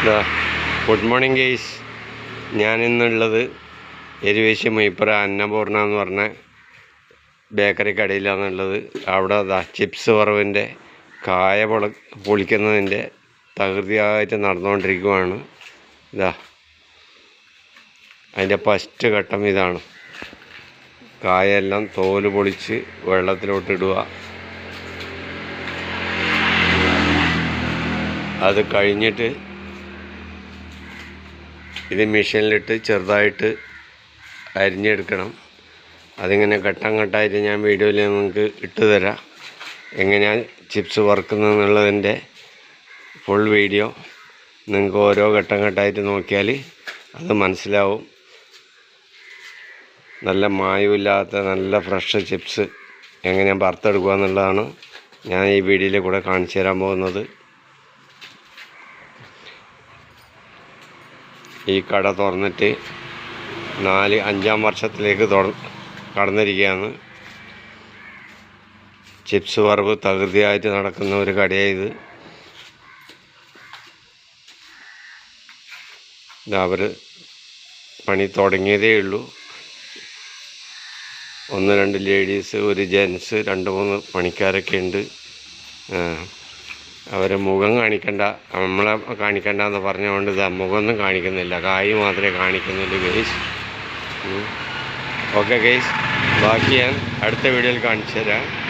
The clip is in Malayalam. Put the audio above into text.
Good morning guys. ഞാനിന്നുള്ളത് എരുവേശി മൈപ്പുറ അന്നപൂർണ എന്ന് പറഞ്ഞ ബേക്കറി കടയിലാണുള്ളത്. അവിടെ ചിപ്സ് വറവിൻ്റെ കായ പൊളിക്കുന്നതിൻ്റെ തകൃതിയായിട്ട് നടന്നുകൊണ്ടിരിക്കുകയാണ്. അതിൻ്റെ ഫസ്റ്റ് ഘട്ടം ഇതാണ്. കായെല്ലാം തോല് പൊളിച്ച് വെള്ളത്തിലോട്ടിടുക. അത് കഴിഞ്ഞിട്ട് ഇത് മെഷീനിലിട്ട് ചെറുതായിട്ട് അരിഞ്ഞെടുക്കണം. അതിങ്ങനെ ഘട്ടം ഘട്ടമായിട്ട് ഞാൻ വീഡിയോയിൽ നിങ്ങൾക്ക് ഇട്ട് തരാം. എങ്ങനെയാണ് ചിപ്സ് വറുക്കുന്നതെന്നുള്ളതിൻ്റെ ഫുൾ വീഡിയോ നിങ്ങൾക്ക് ഓരോ ഘട്ടം ഘട്ടമായിട്ട് നോക്കിയാൽ അത് മനസ്സിലാവും. നല്ല മായമില്ലാത്ത നല്ല ഫ്രഷ് ചിപ്സ് എങ്ങനെയാണ് വറുത്തെടുക്കുക എന്നുള്ളതാണ് ഞാൻ ഈ വീഡിയോയിൽ കൂടെ കാണിച്ചു തരാൻ പോകുന്നത്. ഈ കട തുറന്നിട്ട് 4-5 വർഷത്തിലേക്ക് കടന്നിരിക്കുകയാണ്. ചിപ്സ് വറവ് തകൃതിയായിട്ട് നടക്കുന്ന ഒരു കടയായത്. അവർ പണി തുടങ്ങിയതേ ഉള്ളൂ. 1-2 ലേഡീസ്, ഒരു ജെൻസ്, 2-3 പണിക്കാരൊക്കെ ഉണ്ട്. അവരെ മുഖം കാണിക്കണ്ട, നമ്മളെ കാണിക്കണ്ട എന്ന് പറഞ്ഞുകൊണ്ട് മുഖമൊന്നും കാണിക്കുന്നില്ല, കായ് മാത്രമേ കാണിക്കുന്നുള്ളൂ ഗെയ്സ്. ഓക്കെ ഗെയ്സ്, ബാക്കി ഞാൻ അടുത്ത വീഡിയോയിൽ കാണിച്ചു തരാം.